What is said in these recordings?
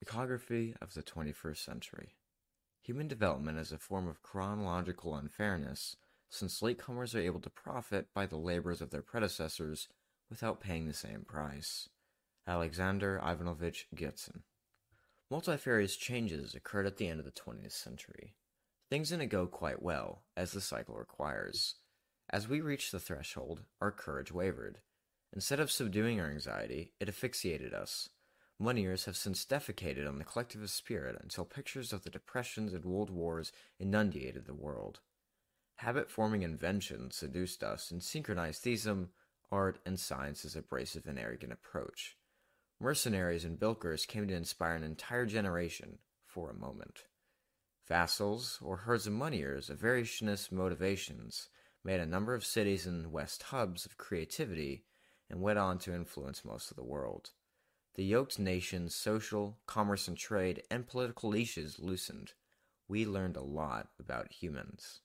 Echography of the 21st century. Human development is a form of chronological unfairness, since latecomers are able to profit by the labors of their predecessors without paying the same price. Alexander Ivanovich Giertsen. Multifarious changes occurred at the end of the 20th century. Things didn't go quite well, as the cycle requires. As we reached the threshold, our courage wavered. Instead of subduing our anxiety, it asphyxiated us. Moneyers have since defecated on the collectivist spirit until pictures of the depressions and world wars inundated the world. Habit-forming inventions seduced us, and synchronized theism, art, and science's abrasive and arrogant approach. Mercenaries and bilkers came to inspire an entire generation, for a moment. Vassals, or herds of moneyers of variationist motivations, made a number of cities and West hubs of creativity, and went on to influence most of the world. The yoked nation's social, commerce and trade, and political leashes loosened. We learned a lot about humans.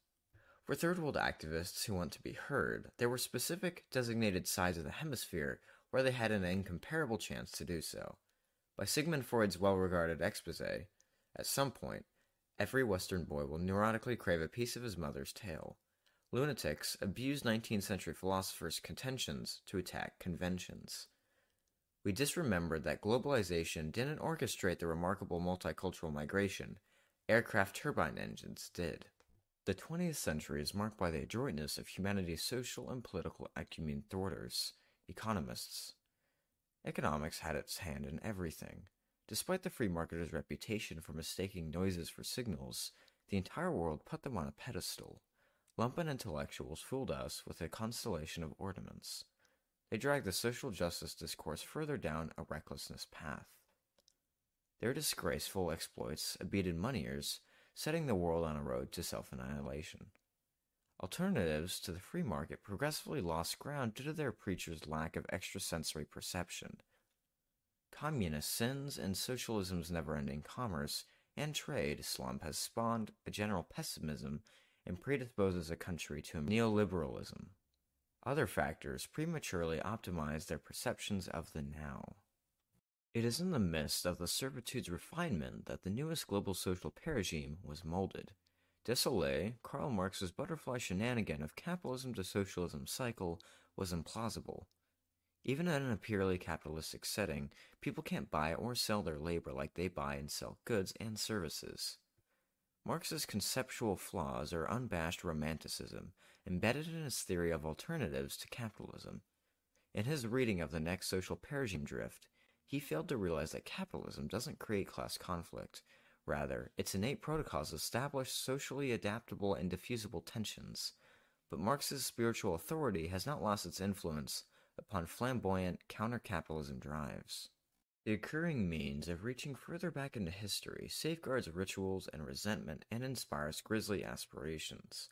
For third world activists who want to be heard, there were specific designated sides of the hemisphere where they had an incomparable chance to do so. By Sigmund Freud's well-regarded expose, at some point, every Western boy will neurotically crave a piece of his mother's tail. Lunatics abused 19th century philosophers' contentions to attack conventions. We disremembered that globalization didn't orchestrate the remarkable multicultural migration. Aircraft turbine engines did. The 20th century is marked by the adroitness of humanity's social and political acumen thwarters, economists. Economics had its hand in everything. Despite the free marketer's reputation for mistaking noises for signals, the entire world put them on a pedestal. Lumpen intellectuals fooled us with a constellation of ornaments. They dragged the social justice discourse further down a recklessness path. Their disgraceful exploits abated moneyers, setting the world on a road to self-annihilation. Alternatives to the free market progressively lost ground due to their preachers' lack of extrasensory perception. Communist sins and socialism's never-ending commerce and trade slump has spawned a general pessimism and predisposes a country to neoliberalism. Other factors prematurely optimize their perceptions of the now. It is in the midst of the servitude's refinement that the newest global social paradigm was molded. Désolé, Karl Marx's butterfly shenanigan of capitalism to socialism cycle was implausible. Even in a purely capitalistic setting, people can't buy or sell their labor like they buy and sell goods and services. Marx's conceptual flaws are unabashed romanticism, embedded in his theory of alternatives to capitalism. In his reading of the next social paradigm drift, he failed to realize that capitalism doesn't create class conflict. Rather, its innate protocols establish socially adaptable and diffusible tensions. But Marx's spiritual authority has not lost its influence upon flamboyant counter-capitalism drives. The occurring means of reaching further back into history safeguards rituals and resentment and inspires grisly aspirations.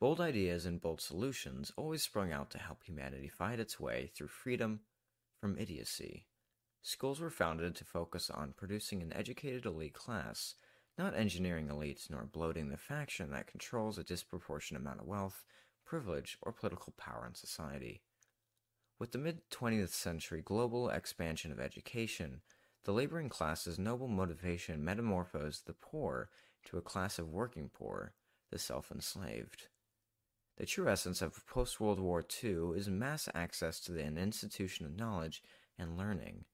Bold ideas and bold solutions always sprung out to help humanity fight its way through freedom from idiocy. Schools were founded to focus on producing an educated elite class, not engineering elites nor bloating the faction that controls a disproportionate amount of wealth, privilege, or political power in society. With the mid-20th century global expansion of education, the laboring class's noble motivation metamorphosed the poor to a class of working poor, the self-enslaved. The true essence of post-World War II is mass access to an institution of knowledge and learning.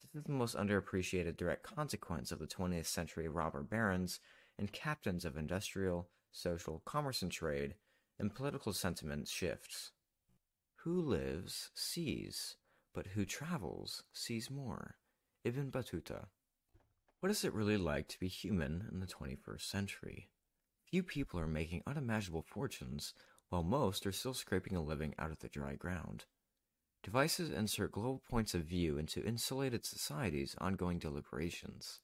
This is the most underappreciated direct consequence of the 20th century robber barons and captains of industrial, social, commerce and trade, and political sentiment shifts. Who lives, sees, but who travels, sees more. Ibn Battuta. What is it really like to be human in the 21st century? Few people are making unimaginable fortunes, while most are still scraping a living out of the dry ground. Devices insert global points of view into insulated societies' ongoing deliberations.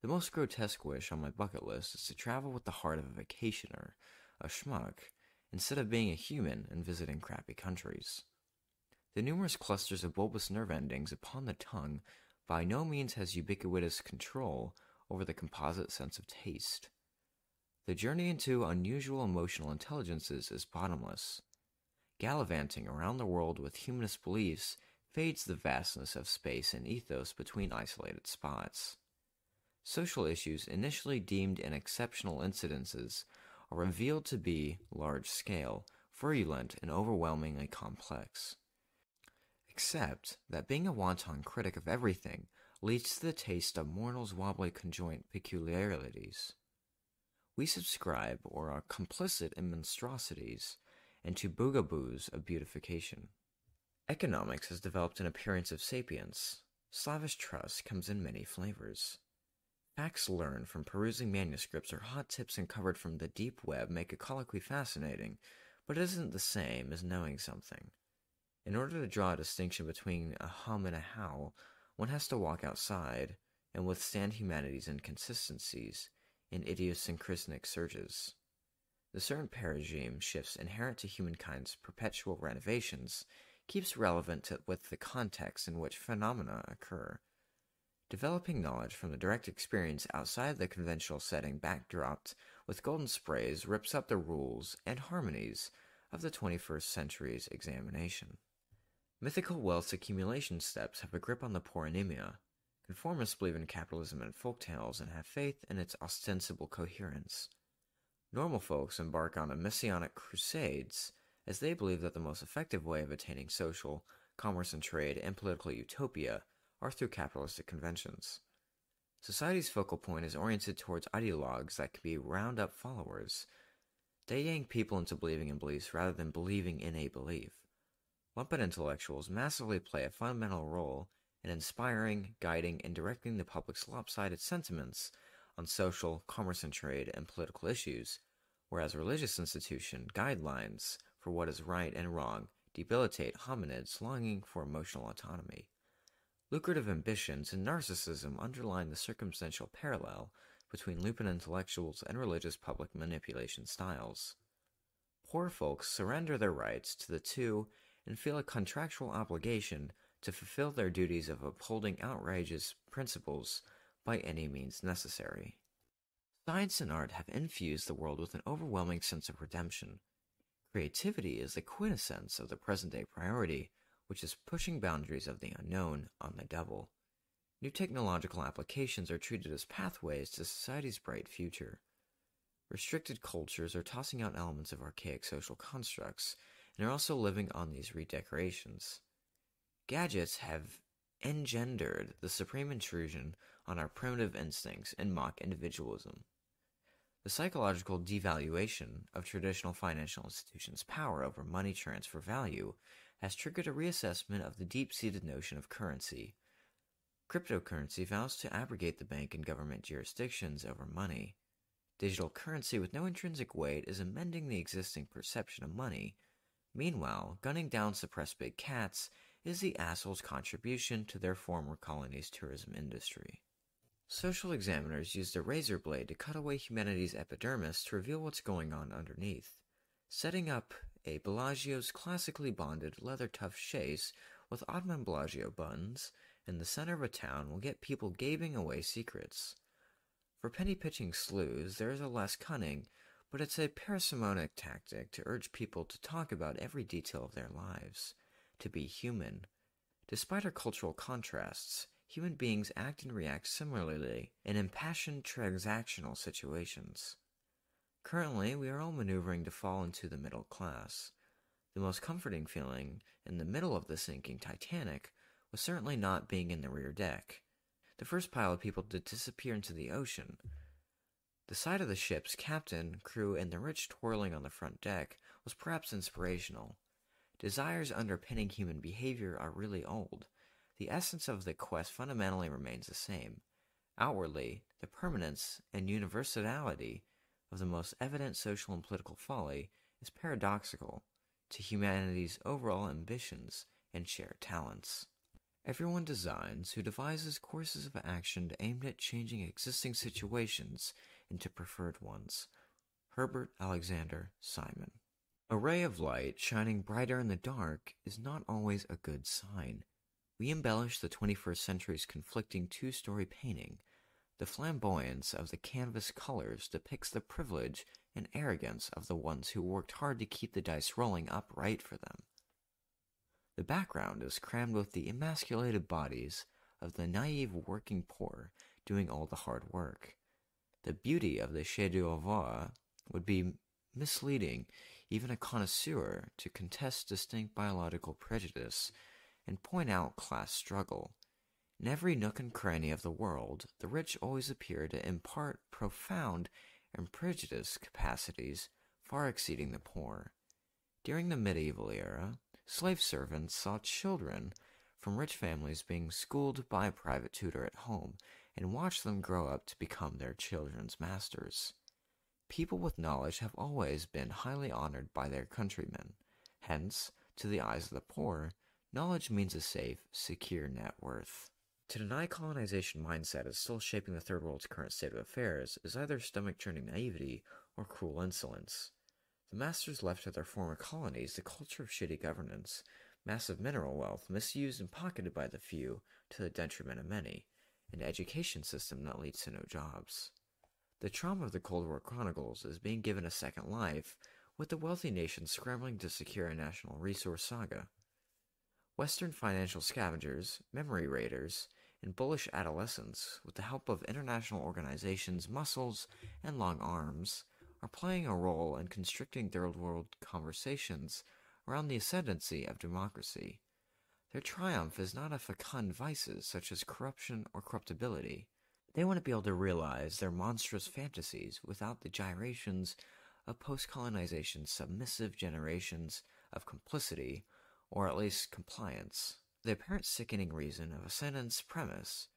The most grotesque wish on my bucket list is to travel with the heart of a vacationer, a schmuck, instead of being a human and visiting crappy countries. The numerous clusters of bulbous nerve endings upon the tongue by no means has ubiquitous control over the composite sense of taste. The journey into unusual emotional intelligences is bottomless. Gallivanting around the world with humanist beliefs fades the vastness of space and ethos between isolated spots. Social issues initially deemed in exceptional incidences are revealed to be large-scale, virulent, and overwhelmingly complex. Except that being a wanton critic of everything leads to the taste of mortals' wobbly conjoint peculiarities. We subscribe or are complicit in monstrosities and to bugaboos of beautification. Economics has developed an appearance of sapience. Slavish trust comes in many flavors. Facts learned from perusing manuscripts or hot tips uncovered from the deep web make a colloquy fascinating, but it isn't the same as knowing something. In order to draw a distinction between a hum and a howl, one has to walk outside and withstand humanity's inconsistencies in idiosyncratic surges. The certain paradigm shifts inherent to humankind's perpetual renovations keeps relevant with the context in which phenomena occur. Developing knowledge from the direct experience outside the conventional setting backdropped with golden sprays rips up the rules and harmonies of the 21st century's examination. Mythical wealth accumulation steps have a grip on the poor anemia. Conformists believe in capitalism and folktales and have faith in its ostensible coherence. Normal folks embark on a messianic crusades as they believe that the most effective way of attaining social, commerce and trade, and political utopia are through capitalistic conventions. Society's focal point is oriented towards ideologues that can be round-up followers. They yank people into believing in beliefs rather than believing in a belief. Lumpen intellectuals massively play a fundamental role in inspiring, guiding, and directing the public's lopsided sentiments on social, commerce and trade, and political issues, whereas religious institution guidelines for what is right and wrong debilitate hominids longing for emotional autonomy. Lucrative ambitions and narcissism underline the circumstantial parallel between Lupin intellectuals and religious public manipulation styles. Poor folks surrender their rights to the two and feel a contractual obligation to fulfill their duties of upholding outrageous principles by any means necessary. Science and art have infused the world with an overwhelming sense of redemption. Creativity is the quintessence of the present-day priority, which is pushing boundaries of the unknown on the double. New technological applications are treated as pathways to society's bright future. Restricted cultures are tossing out elements of archaic social constructs and are also living on these redecorations. Gadgets have engendered the supreme intrusion on our primitive instincts and mock individualism. The psychological devaluation of traditional financial institutions' power over money transfer value has triggered a reassessment of the deep-seated notion of currency. Cryptocurrency vows to abrogate the bank and government jurisdictions over money. Digital currency with no intrinsic weight is amending the existing perception of money. Meanwhile, gunning down suppressed big cats is the asshole's contribution to their former colony's tourism industry. Social examiners used a razor blade to cut away humanity's epidermis to reveal what's going on underneath. Setting up a Bellagio's classically bonded leather-tough chaise with Ottoman Bellagio buttons in the center of a town will get people gaping away secrets. For penny-pitching sleuths, there is a less cunning, but it's a parsimonic tactic to urge people to talk about every detail of their lives, to be human. Despite our cultural contrasts, human beings act and react similarly in impassioned transactional situations. Currently, we are all maneuvering to fall into the middle class. The most comforting feeling in the middle of the sinking Titanic was certainly not being in the rear deck. The first pile of people did disappear into the ocean. The sight of the ship's captain, crew, and the rich twirling on the front deck was perhaps inspirational. Desires underpinning human behavior are really old. The essence of the quest fundamentally remains the same. Outwardly, the permanence and universality of the most evident social and political folly is paradoxical to humanity's overall ambitions and shared talents. Everyone designs who devises courses of action aimed at changing existing situations into preferred ones. Herbert Alexander Simon. A ray of light shining brighter in the dark is not always a good sign. We embellish the 21st century's conflicting two-story painting. The flamboyance of the canvas colors depicts the privilege and arrogance of the ones who worked hard to keep the dice rolling upright for them. The background is crammed with the emasculated bodies of the naive working poor doing all the hard work. The beauty of the chef d'oeuvre would be misleading even a connoisseur to contest distinct biological prejudice and point out class struggle. In every nook and cranny of the world, the rich always appear to impart profound and prejudiced capacities far exceeding the poor. During the medieval era, slave servants saw children from rich families being schooled by a private tutor at home and watched them grow up to become their children's masters. People with knowledge have always been highly honored by their countrymen. Hence, to the eyes of the poor, knowledge means a safe, secure net worth. To deny colonization mindset is still shaping the Third World's current state of affairs is either stomach-churning naivety or cruel insolence. The masters left to their former colonies the culture of shitty governance, massive mineral wealth misused and pocketed by the few to the detriment of many, an education system that leads to no jobs. The trauma of the Cold War Chronicles is being given a second life, with the wealthy nations scrambling to secure a national resource saga. Western financial scavengers, memory raiders, and bullish adolescents, with the help of international organizations' muscles and long arms, are playing a role in constricting third-world conversations around the ascendancy of democracy. Their triumph is not of fecund vices such as corruption or corruptibility. They want to be able to realize their monstrous fantasies without the gyrations of post-colonization submissive generations of complicity, or at least compliance. The apparent sickening reason of ascendant's premise,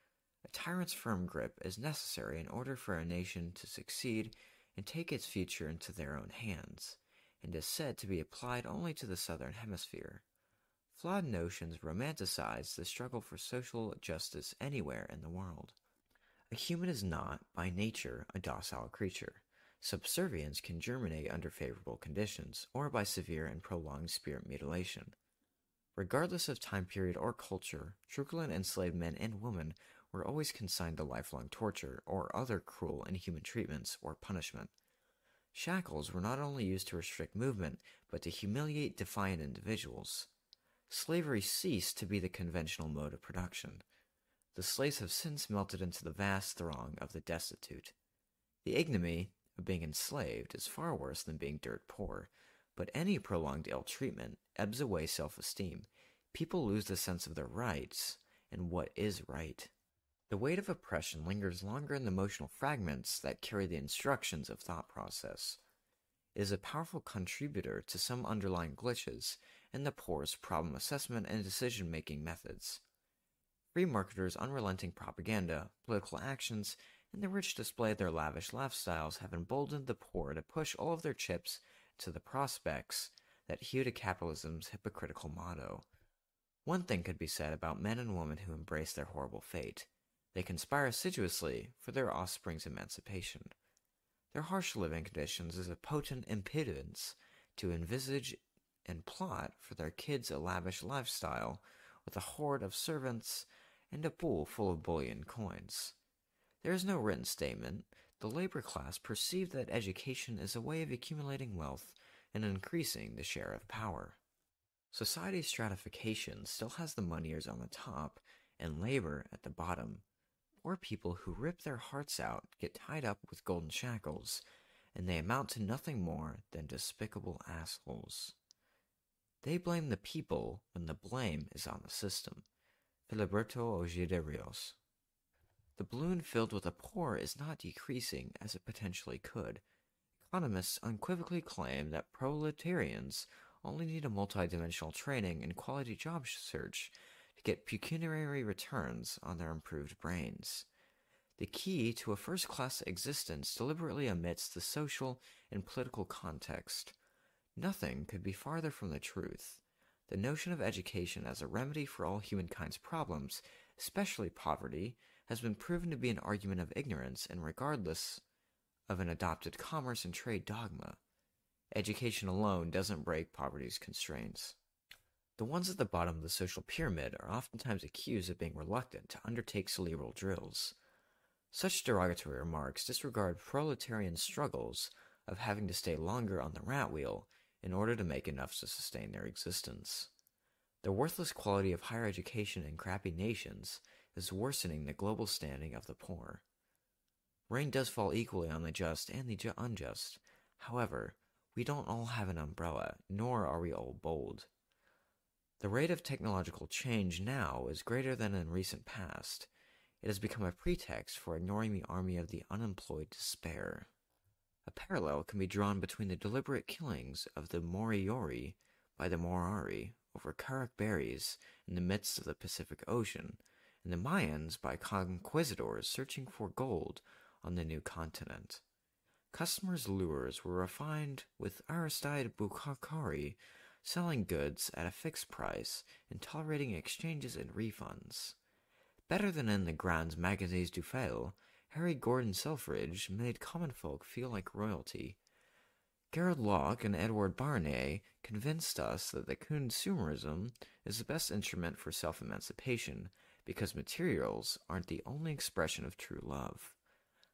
a tyrant's firm grip is necessary in order for a nation to succeed and take its future into their own hands, and is said to be applied only to the southern hemisphere. Flawed notions romanticize the struggle for social justice anywhere in the world. A human is not, by nature, a docile creature. Subservience can germinate under favorable conditions, or by severe and prolonged spirit mutilation. Regardless of time period or culture, truculent enslaved men and women were always consigned to lifelong torture or other cruel, inhuman treatments or punishment. Shackles were not only used to restrict movement, but to humiliate defiant individuals. Slavery ceased to be the conventional mode of production. The slaves have since melted into the vast throng of the destitute. The ignominy of being enslaved is far worse than being dirt poor, but any prolonged ill treatment ebbs away self-esteem. People lose the sense of their rights and what is right. The weight of oppression lingers longer in the emotional fragments that carry the instructions of thought process. It is a powerful contributor to some underlying glitches in the poor's problem assessment and decision-making methods. Free marketers' unrelenting propaganda, political actions, and the rich display of their lavish lifestyles have emboldened the poor to push all of their chips to the prospects that hew to capitalism's hypocritical motto. One thing could be said about men and women who embrace their horrible fate. They conspire assiduously for their offspring's emancipation. Their harsh living conditions is a potent impedance to envisage and plot for their kids a lavish lifestyle with a horde of servants and a pool full of bullion coins. There is no written statement. The labor class perceive that education is a way of accumulating wealth and increasing the share of power. Society's stratification still has the moneyers on the top and labor at the bottom. Poor people who rip their hearts out get tied up with golden shackles, and they amount to nothing more than despicable assholes. They blame the people when the blame is on the system. Filiberto Ojeda Rios. The balloon filled with the poor is not decreasing as it potentially could. Economists unequivocally claim that proletarians only need a multidimensional training and quality job search to get pecuniary returns on their improved brains. The key to a first-class existence deliberately omits the social and political context. Nothing could be farther from the truth. The notion of education as a remedy for all humankind's problems, especially poverty, has been proven to be an argument of ignorance and regardless of an adopted commerce and trade dogma. Education alone doesn't break poverty's constraints. The ones at the bottom of the social pyramid are oftentimes accused of being reluctant to undertake cerebral drills. Such derogatory remarks disregard proletarian struggles of having to stay longer on the rat wheel in order to make enough to sustain their existence. The worthless quality of higher education in crappy nations is worsening the global standing of the poor. Rain does fall equally on the just and the unjust. However, we don't all have an umbrella, nor are we all bold. The rate of technological change now is greater than in recent past. It has become a pretext for ignoring the army of the unemployed despair. A parallel can be drawn between the deliberate killings of the Moriori by the Maori over karak berries in the midst of the Pacific Ocean, and the Mayans by conquistadors searching for gold on the new continent. Customers' lures were refined with Aristide Bukakari selling goods at a fixed price and tolerating exchanges and refunds. Better than in the Grands Magasins du Fail, Harry Gordon Selfridge made common folk feel like royalty. Gerard Locke and Edward Barnier convinced us that the consumerism is the best instrument for self-emancipation because materials aren't the only expression of true love.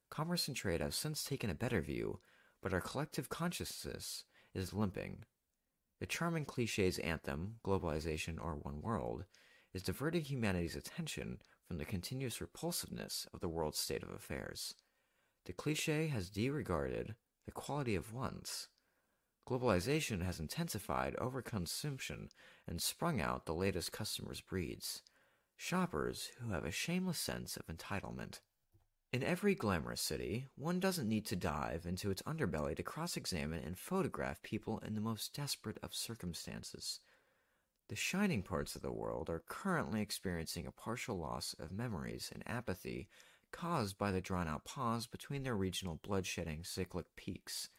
Commerce and trade have since taken a better view, but our collective consciousness is limping. The charming cliche's anthem, globalization or one world, is diverting humanity's attention from the continuous repulsiveness of the world's state of affairs. The cliche has disregarded the quality of once. Globalization has intensified overconsumption and sprung out the latest customers' breeds, shoppers who have a shameless sense of entitlement. In every glamorous city, one doesn't need to dive into its underbelly to cross-examine and photograph people in the most desperate of circumstances. The shining parts of the world are currently experiencing a partial loss of memories and apathy caused by the drawn-out pause between their regional bloodshedding cyclic peaks.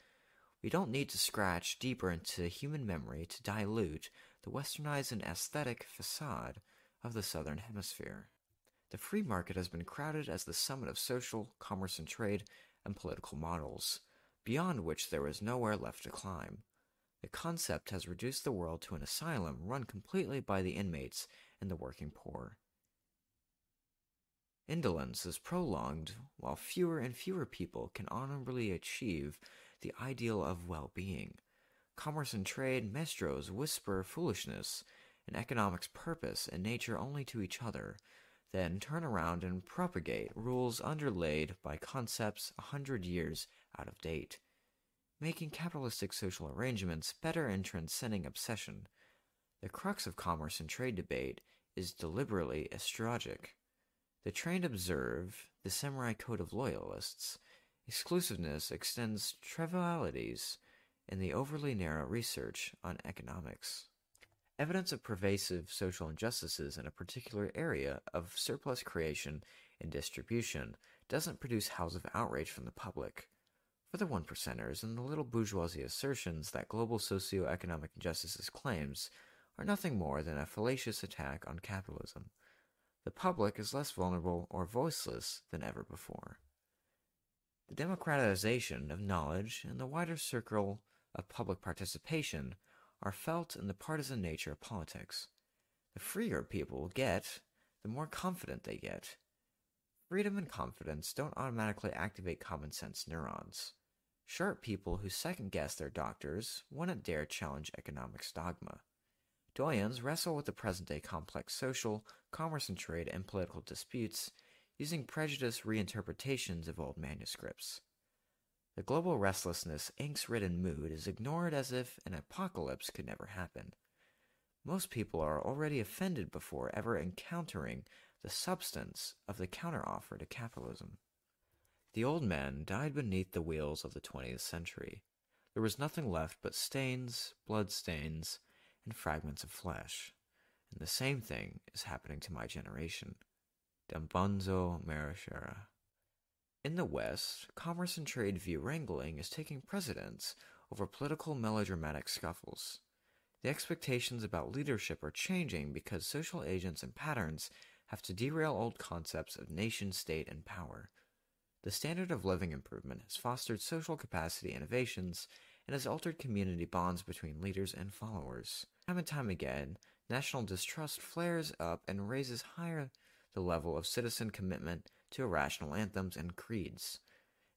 We don't need to scratch deeper into human memory to dilute the westernized and aesthetic facade of the Southern Hemisphere. The free market has been crowded as the summit of social, commerce and trade, and political models, beyond which there is nowhere left to climb. The concept has reduced the world to an asylum run completely by the inmates and the working poor. Indolence is prolonged while fewer and fewer people can honorably achieve the ideal of well-being. Commerce and trade maestros whisper foolishness and economics purpose and nature only to each other, then turn around and propagate rules underlaid by concepts 100 years out of date, making capitalistic social arrangements better and transcending obsession. The crux of commerce and trade debate is deliberately astragic. The trained observe the samurai code of loyalists. Exclusiveness extends trivialities in the overly narrow research on economics. Evidence of pervasive social injustices in a particular area of surplus creation and distribution doesn't produce howls of outrage from the public. For the one-percenters and the little bourgeoisie assertions that global socio-economic injustices claims are nothing more than a fallacious attack on capitalism. The public is less vulnerable or voiceless than ever before. The democratization of knowledge and the wider circle of public participation are felt in the partisan nature of politics. The freer people get, the more confident they get. Freedom and confidence don't automatically activate common sense neurons. Sharp people who second-guess their doctors wouldn't dare challenge economics dogma. Doyens wrestle with the present-day complex social, commerce and trade, and political disputes using prejudiced reinterpretations of old manuscripts. The global restlessness, angst-ridden mood is ignored as if an apocalypse could never happen. Most people are already offended before ever encountering the substance of the counteroffer to capitalism. The old men died beneath the wheels of the 20th century. There was nothing left but stains, blood stains, and fragments of flesh. And the same thing is happening to my generation. Dambonzo Marashara. In the West, commerce and trade view wrangling is taking precedence over political melodramatic scuffles. The expectations about leadership are changing because social agents and patterns have to derail old concepts of nation, state, and power. The standard of living improvement has fostered social capacity innovations and has altered community bonds between leaders and followers. Time and time again, national distrust flares up and raises higher the level of citizen commitment to irrational anthems and creeds.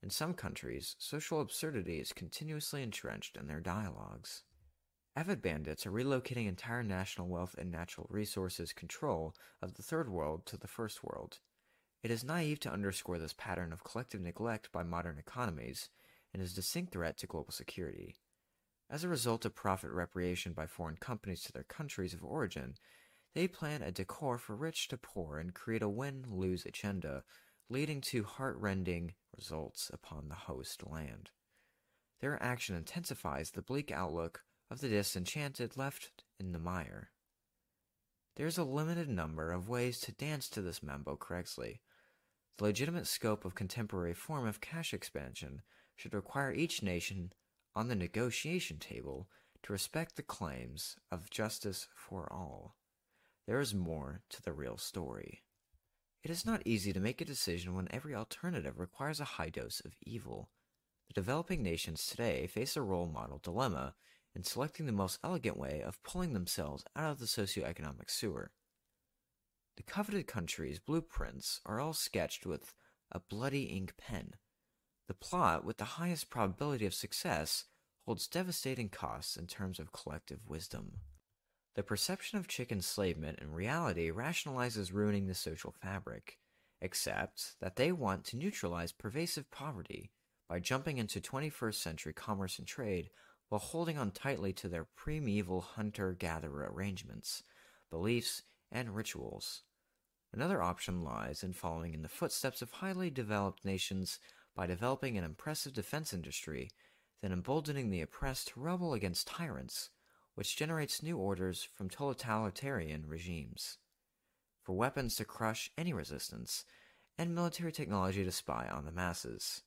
In some countries, social absurdity is continuously entrenched in their dialogues. Avid bandits are relocating entire national wealth and natural resources control of the third world to the first world. It is naive to underscore this pattern of collective neglect by modern economies and is a distinct threat to global security. As a result of profit repatriation by foreign companies to their countries of origin, they plan a decor for rich to poor and create a win-lose agenda, leading to heart-rending results upon the host land. Their action intensifies the bleak outlook of the disenchanted left in the mire. There is a limited number of ways to dance to this mambo correctly. The legitimate scope of contemporary form of cash expansion should require each nation on the negotiation table to respect the claims of justice for all. There is more to the real story. It is not easy to make a decision when every alternative requires a high dose of evil. The developing nations today face a role model dilemma in selecting the most elegant way of pulling themselves out of the socioeconomic sewer. The coveted country's blueprints are all sketched with a bloody ink pen. The plot with the highest probability of success holds devastating costs in terms of collective wisdom. The perception of chick enslavement in reality rationalizes ruining the social fabric, except that they want to neutralize pervasive poverty by jumping into 21st century commerce and trade while holding on tightly to their primeval hunter-gatherer arrangements, beliefs, and rituals. Another option lies in following in the footsteps of highly developed nations by developing an impressive defense industry, then emboldening the oppressed to rebel against tyrants, which generates new orders from totalitarian regimes, for weapons to crush any resistance, and military technology to spy on the masses.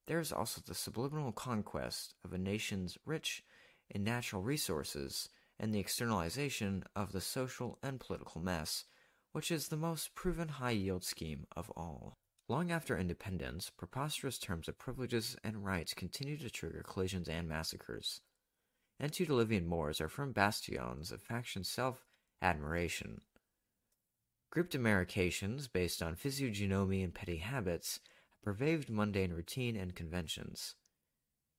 There is also the subliminal conquest of a nation's rich in natural resources and the externalization of the social and political mess, which is the most proven high-yield scheme of all. Long after independence, preposterous terms of privileges and rights continue to trigger collisions and massacres. Antediluvian Moors are firm bastions of faction self-admiration. Group demarcations based on physiognomy and petty habits have pervaded mundane routine and conventions.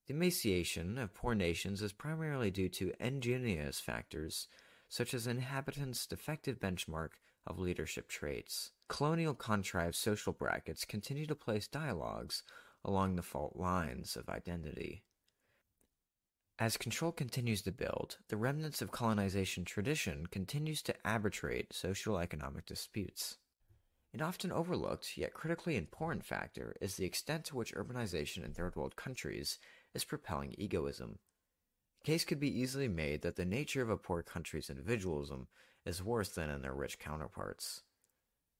The emaciation of poor nations is primarily due to endogenous factors, such as inhabitants' defective benchmark of leadership traits. Colonial contrived social brackets continue to place dialogues along the fault lines of identity. As control continues to build, the remnants of colonization tradition continues to arbitrate socio-economic disputes. An often overlooked, yet critically important factor is the extent to which urbanization in third world countries is propelling egoism. A case could be easily made that the nature of a poor country's individualism is worse than in their rich counterparts.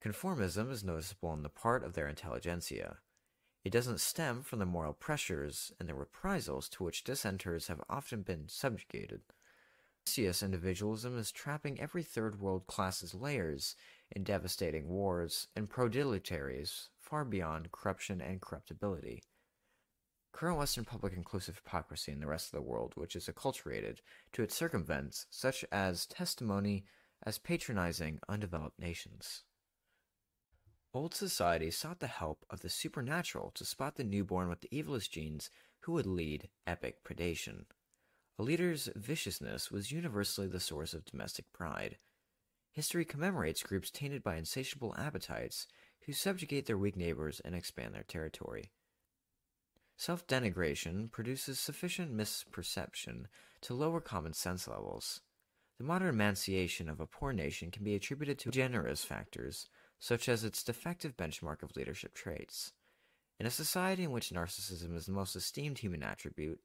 Conformism is noticeable on the part of their intelligentsia. It doesn't stem from the moral pressures and the reprisals to which dissenters have often been subjugated. This individualism is trapping every third world class's layers in devastating wars and prodilitaries far beyond corruption and corruptibility. Current Western public inclusive hypocrisy in the rest of the world, which is acculturated to its circumvents, such as testimony as patronizing undeveloped nations. Old society sought the help of the supernatural to spot the newborn with the evilest genes who would lead epic predation. A leader's viciousness was universally the source of domestic pride. History commemorates groups tainted by insatiable appetites who subjugate their weak neighbors and expand their territory. Self-denigration produces sufficient misperception to lower common sense levels. The modern emanciation of a poor nation can be attributed to generous factors, such as its defective benchmark of leadership traits. In a society in which narcissism is the most esteemed human attribute,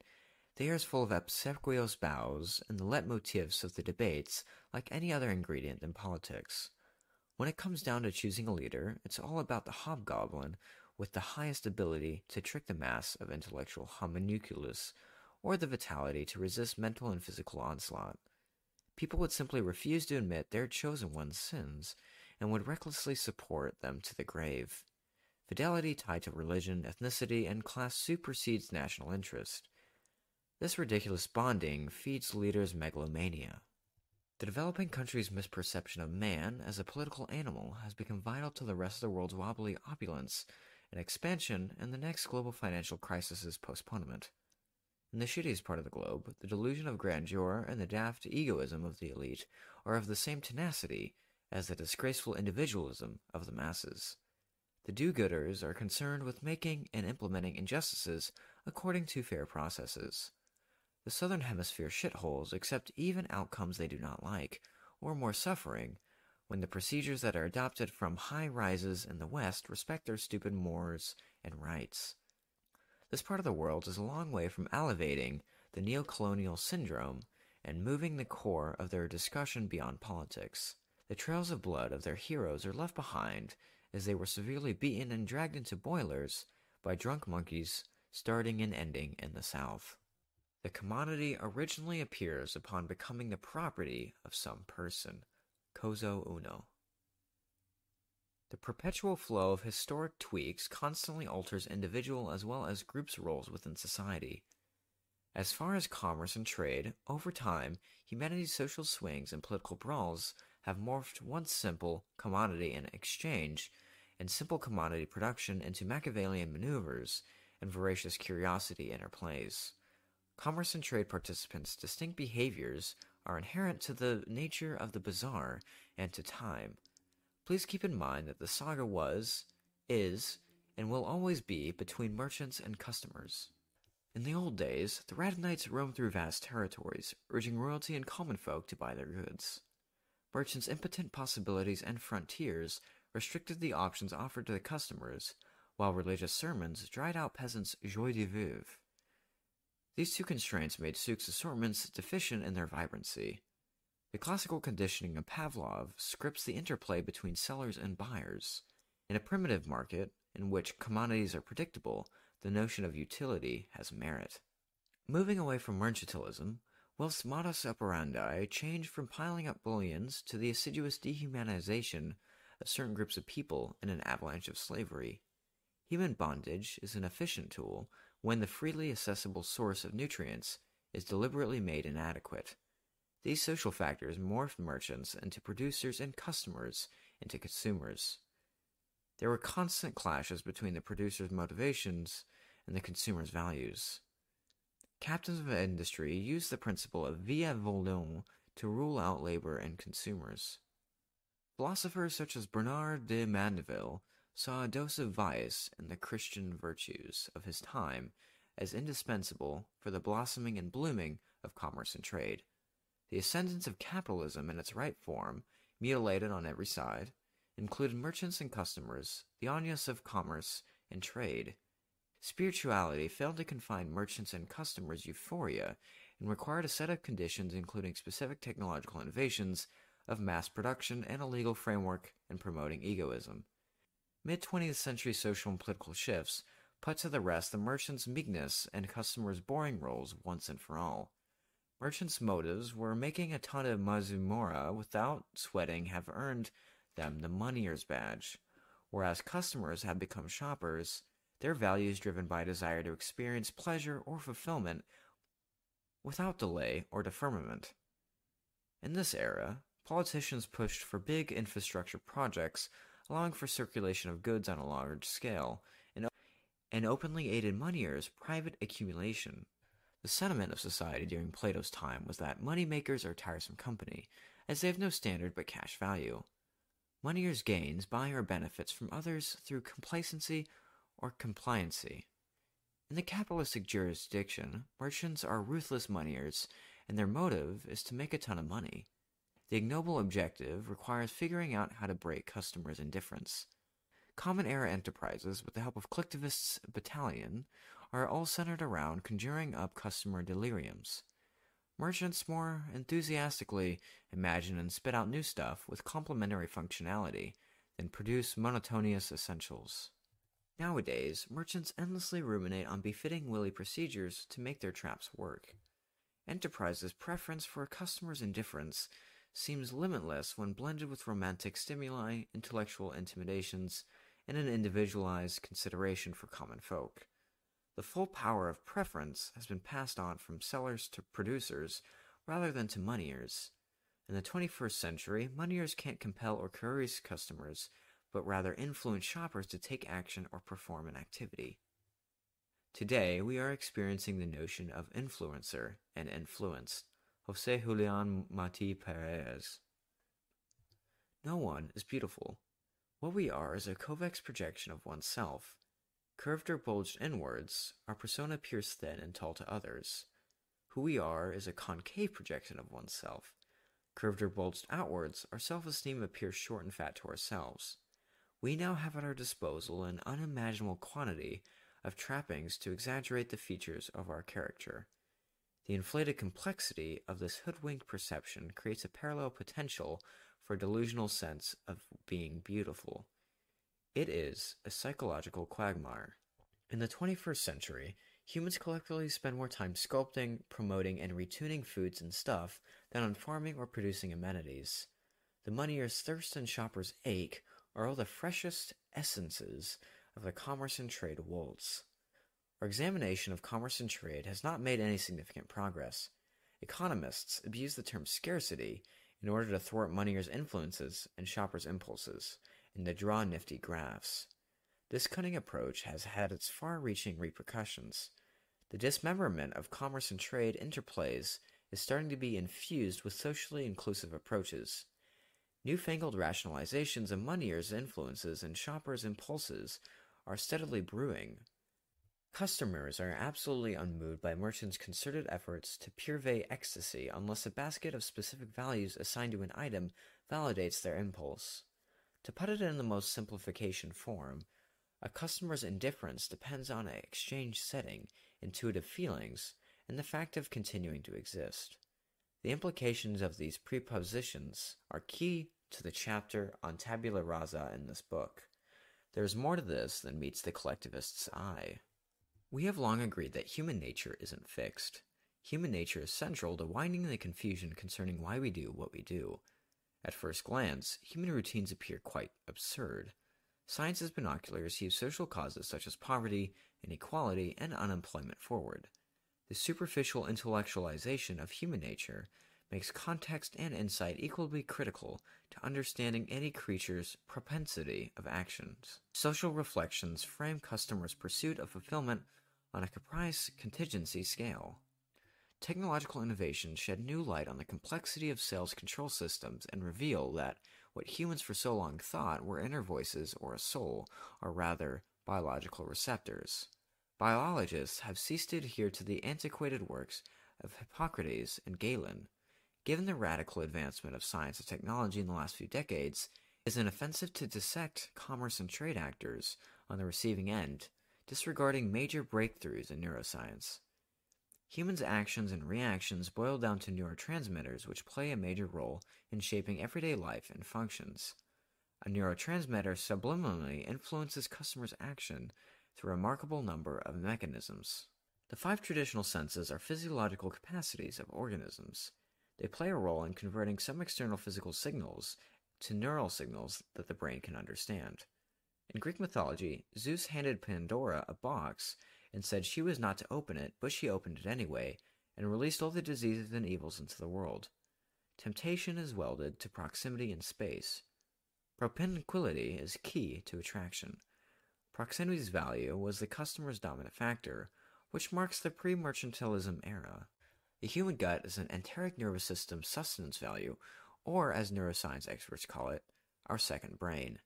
the air is full of obsequious bows and the leitmotifs of the debates like any other ingredient in politics. When it comes down to choosing a leader, it's all about the hobgoblin with the highest ability to trick the mass of intellectual homunculus, or the vitality to resist mental and physical onslaught. People would simply refuse to admit their chosen one's sins, and would recklessly support them to the grave. Fidelity tied to religion, ethnicity, and class supersedes national interest. This ridiculous bonding feeds leaders' megalomania. The developing country's misperception of man as a political animal has become vital to the rest of the world's wobbly opulence and expansion and the next global financial crisis's postponement. In the shittiest part of the globe, the delusion of grandeur and the daft egoism of the elite are of the same tenacity as the disgraceful individualism of the masses. The do-gooders are concerned with making and implementing injustices according to fair processes. The Southern Hemisphere shitholes accept even outcomes they do not like, or more suffering, when the procedures that are adopted from high rises in the West respect their stupid mores and rights. This part of the world is a long way from elevating the neo-colonial syndrome and moving the core of their discussion beyond politics. The trails of blood of their heroes are left behind as they were severely beaten and dragged into boilers by drunk monkeys starting and ending in the South. The commodity originally appears upon becoming the property of some person, Coso uno. The perpetual flow of historic tweaks constantly alters individual as well as groups' roles within society. As far as commerce and trade, over time, humanity's social swings and political brawls have morphed once simple commodity and exchange and simple commodity production into Machiavellian maneuvers and voracious curiosity interplays. Commerce and trade participants' distinct behaviors are inherent to the nature of the bizarre and to time. Please keep in mind that the saga was, is, and will always be between merchants and customers. In the old days, the rat knights roamed through vast territories, urging royalty and common folk to buy their goods. Merchants' impotent possibilities and frontiers restricted the options offered to the customers, while religious sermons dried out peasants' joie de vivre. These two constraints made souks' assortments deficient in their vibrancy. The classical conditioning of Pavlov scripts the interplay between sellers and buyers. In a primitive market, in which commodities are predictable, the notion of utility has merit. Moving away from mercantilism, whilst modus operandi changed from piling up bullions to the assiduous dehumanization of certain groups of people in an avalanche of slavery. Human bondage is an efficient tool when the freely accessible source of nutrients is deliberately made inadequate. These social factors morphed merchants into producers and customers into consumers. There were constant clashes between the producer's motivations and the consumer's values. Captains of industry used the principle of via volant to rule out labor and consumers. Philosophers such as Bernard de Mandeville saw a dose of vice in the Christian virtues of his time as indispensable for the blossoming and blooming of commerce and trade. The ascendance of capitalism in its right form, mutilated on every side, included merchants and customers, the onus of commerce and trade. Spirituality failed to confine merchants and customers' euphoria and required a set of conditions including specific technological innovations of mass production and a legal framework and promoting egoism. Mid-20th century social and political shifts put to the rest the merchant's meekness and customers' boring roles once and for all. Merchants' motives were making a ton of mazumora without sweating have earned them the moneyer's badge, whereas customers have become shoppers, their values driven by a desire to experience pleasure or fulfillment without delay or deferment. In this era, politicians pushed for big infrastructure projects, allowing for circulation of goods on a large scale, and openly aided moneyers' private accumulation. The sentiment of society during Plato's time was that moneymakers are a tiresome company, as they have no standard but cash value. Moneyers' gains buy or benefits from others through complacency or compliancy. In the capitalistic jurisdiction, merchants are ruthless moneyers, and their motive is to make a ton of money. The ignoble objective requires figuring out how to break customers' indifference. Common era enterprises, with the help of collectivists' battalion, are all centered around conjuring up customer deliriums. Merchants more enthusiastically imagine and spit out new stuff with complementary functionality than produce monotonous essentials. Nowadays, merchants endlessly ruminate on befitting willy procedures to make their traps work. Enterprises' preference for a customer's indifference seems limitless when blended with romantic stimuli, intellectual intimidations, and an individualized consideration for common folk. The full power of preference has been passed on from sellers to producers rather than to moneyers. In the 21st century, moneyers can't compel or coerce customers, but rather influence shoppers to take action or perform an activity. Today, we are experiencing the notion of influencer and influenced. Jose Julian Mati Perez. No one is beautiful. What we are is a convex projection of oneself. Curved or bulged inwards, our persona appears thin and tall to others. Who we are is a concave projection of oneself. Curved or bulged outwards, our self-esteem appears short and fat to ourselves. We now have at our disposal an unimaginable quantity of trappings to exaggerate the features of our character. The inflated complexity of this hoodwinked perception creates a parallel potential for a delusional sense of being beautiful. It is a psychological quagmire. In the 21st century, humans collectively spend more time sculpting, promoting, and retuning foods and stuff than on farming or producing amenities. The moneyers' thirst and shoppers' ache are all the freshest essences of the commerce and trade waltz. Our examination of commerce and trade has not made any significant progress. Economists abuse the term scarcity in order to thwart moneyers' influences and shoppers' impulses, and to draw nifty graphs. This cunning approach has had its far-reaching repercussions. The dismemberment of commerce and trade interplays is starting to be infused with socially inclusive approaches. Newfangled rationalizations of moneyers' influences and shoppers' impulses are steadily brewing. Customers are absolutely unmoved by merchants' concerted efforts to purvey ecstasy unless a basket of specific values assigned to an item validates their impulse. To put it in the most simplification form, a customer's indifference depends on an exchange setting, intuitive feelings, and the fact of continuing to exist. The implications of these prepositions are key to the chapter on tabula rasa in this book. There is more to this than meets the collectivist's eye. We have long agreed that human nature isn't fixed. Human nature is central to winding the confusion concerning why we do what we do. At first glance, human routines appear quite absurd. Science's binoculars heave social causes such as poverty, inequality, and unemployment forward. The superficial intellectualization of human nature makes context and insight equally critical to understanding any creature's propensity of actions. Social reflections frame customers' pursuit of fulfillment on a caprice contingency scale. Technological innovations shed new light on the complexity of sales control systems and reveal that what humans for so long thought were inner voices or a soul are rather biological receptors. Biologists have ceased to adhere to the antiquated works of Hippocrates and Galen. Given the radical advancement of science and technology in the last few decades, it is an offensive to dissect commerce and trade actors on the receiving end, disregarding major breakthroughs in neuroscience. Humans' actions and reactions boil down to neurotransmitters which play a major role in shaping everyday life and functions. A neurotransmitter subliminally influences customers' action through a remarkable number of mechanisms. The 5 traditional senses are physiological capacities of organisms. They play a role in converting some external physical signals to neural signals that the brain can understand. In Greek mythology, Zeus handed Pandora a box and said she was not to open it, but she opened it anyway, and released all the diseases and evils into the world. Temptation is welded to proximity in space. Propinquity is key to attraction. Proximity's value was the customer's dominant factor, which marks the pre-mercantilism era. The human gut is an enteric nervous system sustenance value, or as neuroscience experts call it, our second brain.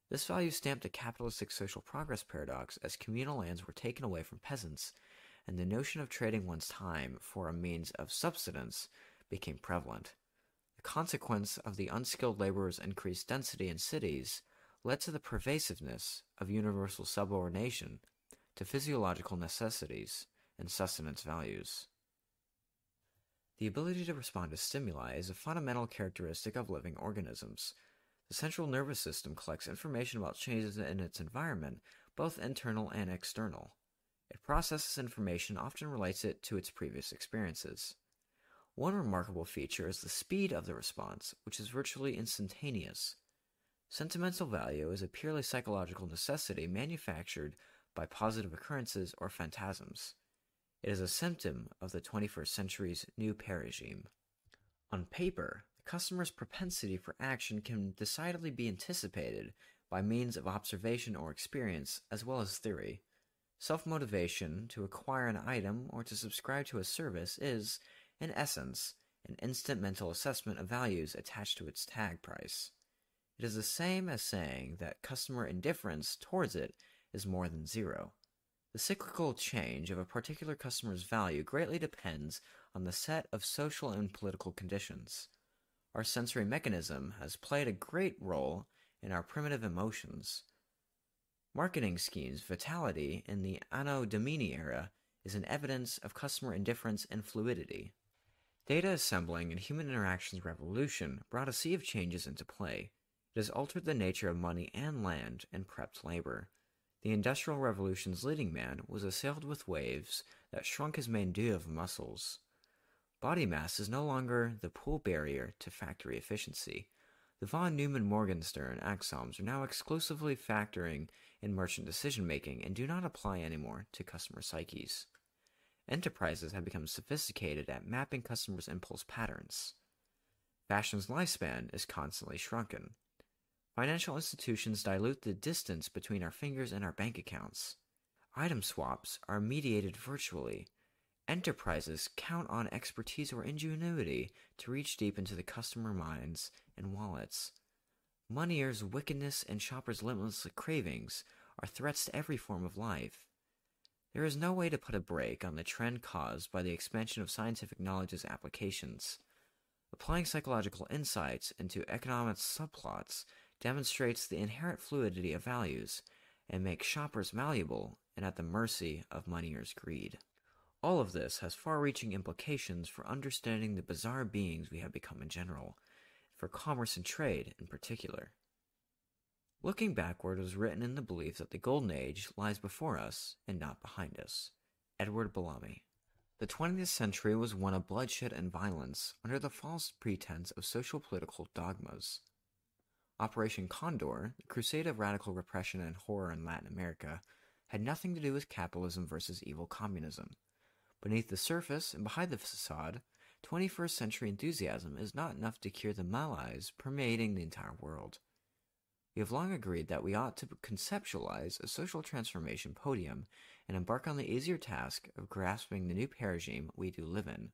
This value stamped a capitalistic social progress paradox as communal lands were taken away from peasants, and the notion of trading one's time for a means of subsistence became prevalent. The consequence of the unskilled laborer's increased density in cities led to the pervasiveness of universal subordination to physiological necessities and sustenance values. The ability to respond to stimuli is a fundamental characteristic of living organisms. The central nervous system collects information about changes in its environment, both internal and external. It processes information, often relates it to its previous experiences. One remarkable feature is the speed of the response, which is virtually instantaneous. Sentimental value is a purely psychological necessity manufactured by positive occurrences or phantasms. It is a symptom of the 21st century's new paradigm. On paper, the customer's propensity for action can decidedly be anticipated by means of observation or experience, as well as theory. Self-motivation to acquire an item or to subscribe to a service is, in essence, an instant mental assessment of values attached to its tag price. It is the same as saying that customer indifference towards it is more than zero. The cyclical change of a particular customer's value greatly depends on the set of social and political conditions. Our sensory mechanism has played a great role in our primitive emotions. Marketing schemes' vitality in the Anno Domini era is an evidence of customer indifference and fluidity. Data assembling and human interactions revolution brought a sea of changes into play. It has altered the nature of money and land and prepped labor. The Industrial Revolution's leading man was assailed with waves that shrunk his main due of muscles. Body mass is no longer the pull barrier to factory efficiency. The von Neumann-Morgenstern axioms are now exclusively factoring in merchant decision-making and do not apply anymore to customer psyches. Enterprises have become sophisticated at mapping customers' impulse patterns. Fashion's lifespan is constantly shrunken. Financial institutions dilute the distance between our fingers and our bank accounts. Item swaps are mediated virtually. Enterprises count on expertise or ingenuity to reach deep into the customer minds and wallets. Moneyers' wickedness and shoppers' limitless cravings are threats to every form of life. There is no way to put a brake on the trend caused by the expansion of scientific knowledge's applications. Applying psychological insights into economic subplots demonstrates the inherent fluidity of values and makes shoppers malleable and at the mercy of moneyers' greed. All of this has far-reaching implications for understanding the bizarre beings we have become in general, for commerce and trade in particular. Looking backward was written in the belief that the Golden Age lies before us and not behind us. Edward Bellamy. The 20th century was one of bloodshed and violence under the false pretense of social-political dogmas. Operation Condor, the crusade of radical repression and horror in Latin America, had nothing to do with capitalism versus evil communism. Beneath the surface and behind the facade, 21st century enthusiasm is not enough to cure the malaise permeating the entire world. We have long agreed that we ought to conceptualize a social transformation podium and embark on the easier task of grasping the new paradigm we do live in.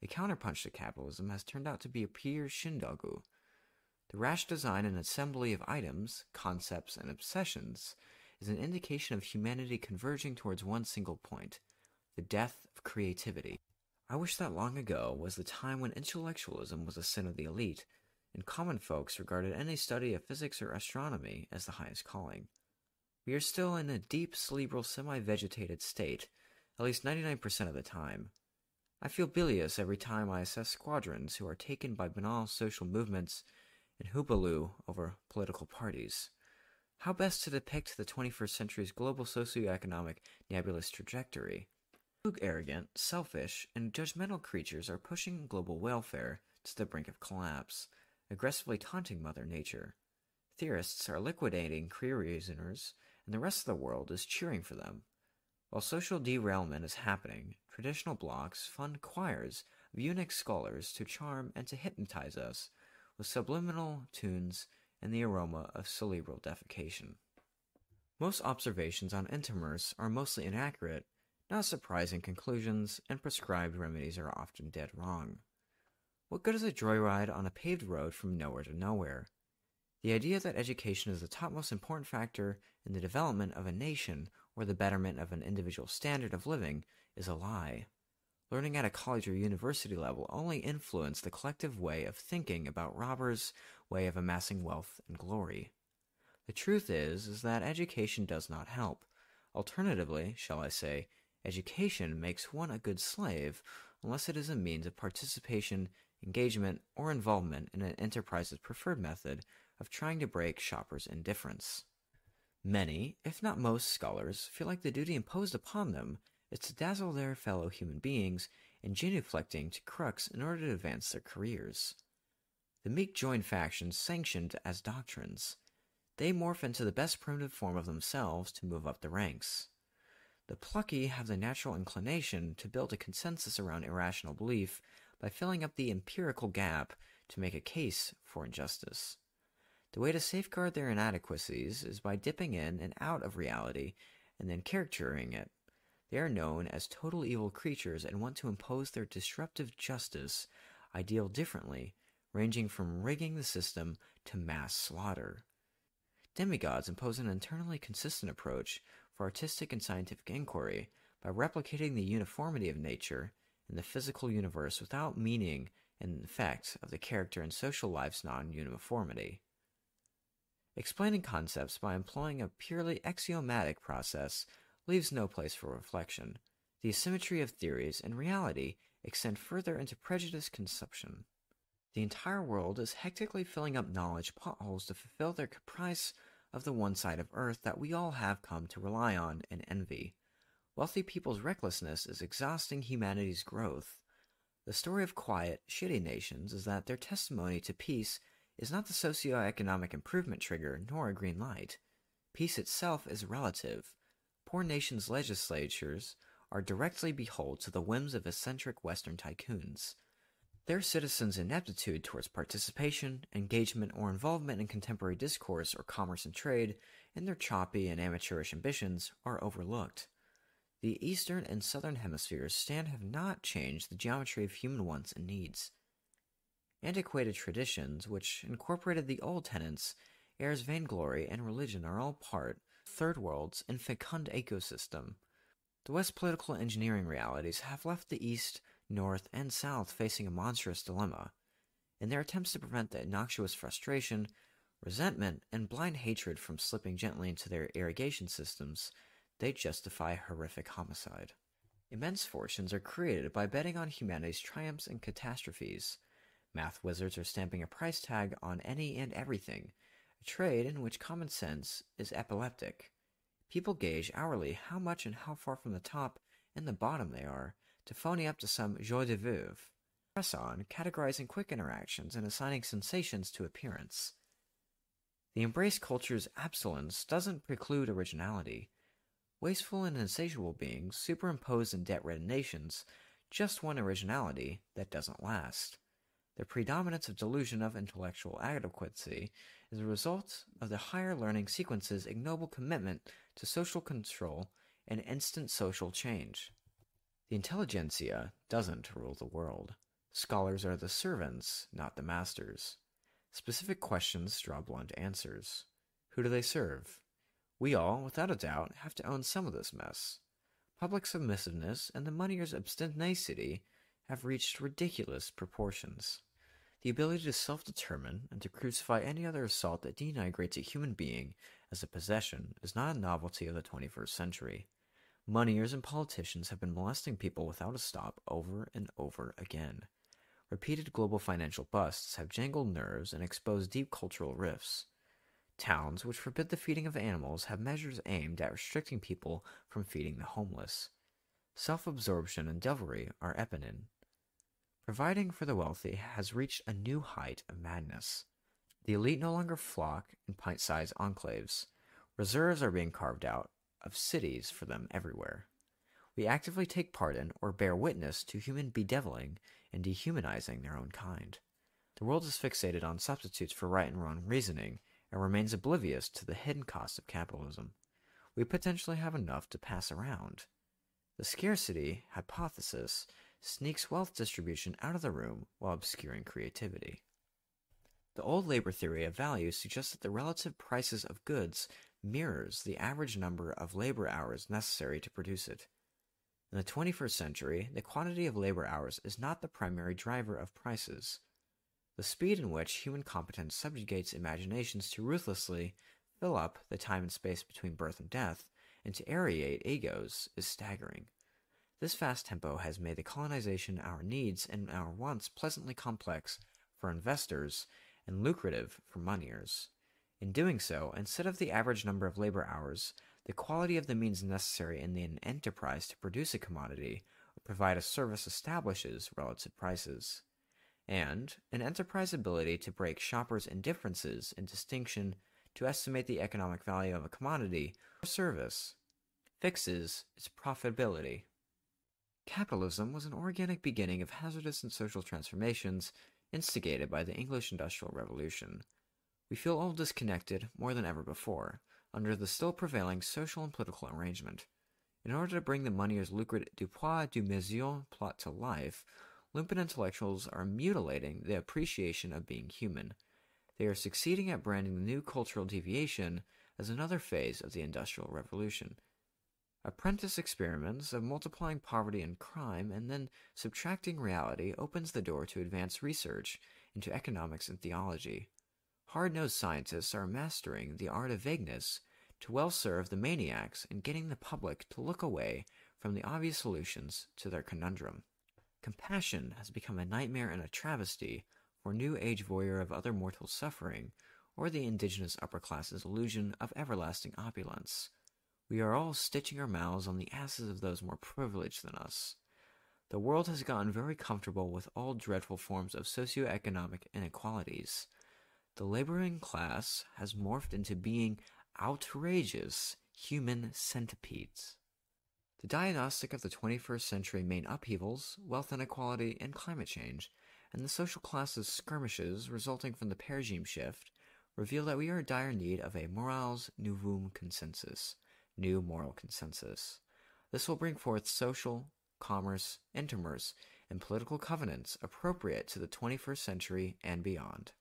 The counterpunch to capitalism has turned out to be a pure shindogu. The rash design and assembly of items, concepts, and obsessions is an indication of humanity converging towards one single point, the death of creativity. I wish that long ago was the time when intellectualism was a sin of the elite, and common folks regarded any study of physics or astronomy as the highest calling. We are still in a deep cerebral semi-vegetated state, at least 99% of the time. I feel bilious every time I assess squadrons who are taken by banal social movements and hoobaloo over political parties. How best to depict the 21st century's global socioeconomic nebulous trajectory? Arrogant, selfish, and judgmental creatures are pushing global welfare to the brink of collapse, aggressively taunting Mother Nature. Theorists are liquidating career reasoners, and the rest of the world is cheering for them. While social derailment is happening, traditional blocks fund choirs of eunuch scholars to charm and to hypnotize us with subliminal tunes and the aroma of cerebral defecation. Most observations on intermerce are mostly inaccurate, not surprising conclusions, and prescribed remedies are often dead wrong. What good is a joyride on a paved road from nowhere to nowhere? The idea that education is the topmost important factor in the development of a nation or the betterment of an individual standard of living is a lie. Learning at a college or university level only influences the collective way of thinking about robbers' way of amassing wealth and glory. The truth is that education does not help. Alternatively, shall I say, education makes one a good slave unless it is a means of participation, engagement, or involvement in an enterprise's preferred method of trying to break shoppers' indifference. Many, if not most scholars, feel like the duty imposed upon them is to dazzle their fellow human beings and genuflecting to crooks in order to advance their careers. The meek join factions sanctioned as doctrines. They morph into the best primitive form of themselves to move up the ranks. The plucky have the natural inclination to build a consensus around irrational belief by filling up the empirical gap to make a case for injustice. The way to safeguard their inadequacies is by dipping in and out of reality and then caricaturing it. They are known as total evil creatures and want to impose their disruptive justice ideal differently, ranging from rigging the system to mass slaughter. Demigods impose an internally consistent approach for artistic and scientific inquiry by replicating the uniformity of nature in the physical universe without meaning and effect of the character and social life's non-uniformity. Explaining concepts by employing a purely axiomatic process leaves no place for reflection. The asymmetry of theories and reality extend further into prejudiced consumption. The entire world is hectically filling up knowledge potholes to fulfill their caprice of the one side of Earth that we all have come to rely on and envy. Wealthy people's recklessness is exhausting humanity's growth. The story of quiet, shitty nations is that their testimony to peace is not the socio-economic improvement trigger nor a green light. Peace itself is relative. Poor nations' legislatures are directly beholden to the whims of eccentric Western tycoons. Their citizens' ineptitude towards participation, engagement, or involvement in contemporary discourse or commerce and trade, and their choppy and amateurish ambitions are overlooked. The eastern and southern hemispheres have not changed the geometry of human wants and needs. Antiquated traditions, which incorporated the old tenets, heirs vainglory, and religion are all part of third world's infecund ecosystem. The West's political engineering realities have left the East, North, and South facing a monstrous dilemma. In their attempts to prevent the innocuous frustration, resentment, and blind hatred from slipping gently into their irrigation systems, they justify horrific homicide. Immense fortunes are created by betting on humanity's triumphs and catastrophes. Math wizards are stamping a price tag on any and everything, a trade in which common sense is epileptic. People gauge hourly how much and how far from the top and the bottom they are, to phony up to some joie de vivre. Press on, categorizing quick interactions and assigning sensations to appearance. The embraced culture's abstinence doesn't preclude originality. Wasteful and insatiable beings, superimposed in debt-ridden nations, just want originality that doesn't last. The predominance of delusion of intellectual adequacy is a result of the higher learning sequence's ignoble commitment to social control and instant social change. The intelligentsia doesn't rule the world. Scholars are the servants, not the masters. Specific questions draw blunt answers. Who do they serve? We all, without a doubt, have to own some of this mess. Public submissiveness and the moneyer's obstinacy have reached ridiculous proportions. The ability to self-determine and to crucify any other assault that denigrates a human being as a possession is not a novelty of the 21st century. Moneyers and politicians have been molesting people without a stop over and over again. Repeated global financial busts have jangled nerves and exposed deep cultural rifts. Towns which forbid the feeding of animals have measures aimed at restricting people from feeding the homeless. Self-absorption and devilry are eponyms. Providing for the wealthy has reached a new height of madness. The elite no longer flock in pint-sized enclaves. Reserves are being carved out of cities for them everywhere. We actively take part in or bear witness to human bedeviling and dehumanizing their own kind. The world is fixated on substitutes for right and wrong reasoning and remains oblivious to the hidden cost of capitalism. We potentially have enough to pass around. The scarcity hypothesis sneaks wealth distribution out of the room while obscuring creativity. The old labor theory of value suggests that the relative prices of goods mirrors the average number of labor hours necessary to produce it. In the 21st century, the quantity of labor hours is not the primary driver of prices. The speed in which human competence subjugates imaginations to ruthlessly fill up the time and space between birth and death and to aerate egos is staggering. This fast tempo has made the colonization our needs and our wants pleasantly complex for investors and lucrative for moneyers. In doing so, instead of the average number of labor hours, the quality of the means necessary in an enterprise to produce a commodity or provide a service establishes relative prices. And an enterprise ability to break shoppers' indifferences in distinction to estimate the economic value of a commodity or service fixes its profitability. Capitalism was an organic beginning of hazardous and social transformations instigated by the English Industrial Revolution. We feel all disconnected more than ever before, under the still prevailing social and political arrangement. In order to bring the moneyer's lucrative du poids du mesure plot to life, lumpen intellectuals are mutilating the appreciation of being human. They are succeeding at branding the new cultural deviation as another phase of the Industrial Revolution. Apprentice experiments of multiplying poverty and crime and then subtracting reality opens the door to advanced research into economics and theology. Hard-nosed scientists are mastering the art of vagueness to well serve the maniacs and getting the public to look away from the obvious solutions to their conundrum. Compassion has become a nightmare and a travesty for New Age voyeur of other mortals' suffering, or the indigenous upper class's illusion of everlasting opulence. We are all stitching our mouths on the asses of those more privileged than us. The world has gotten very comfortable with all dreadful forms of socioeconomic inequalities. The laboring class has morphed into being outrageous human centipedes. The diagnostic of the 21st century main upheavals, wealth inequality, and climate change, and the social classes' skirmishes resulting from the paradigm shift, reveal that we are in dire need of a morals novum consensus, new moral consensus. This will bring forth social, commerce, intermerce, and political covenants appropriate to the 21st century and beyond.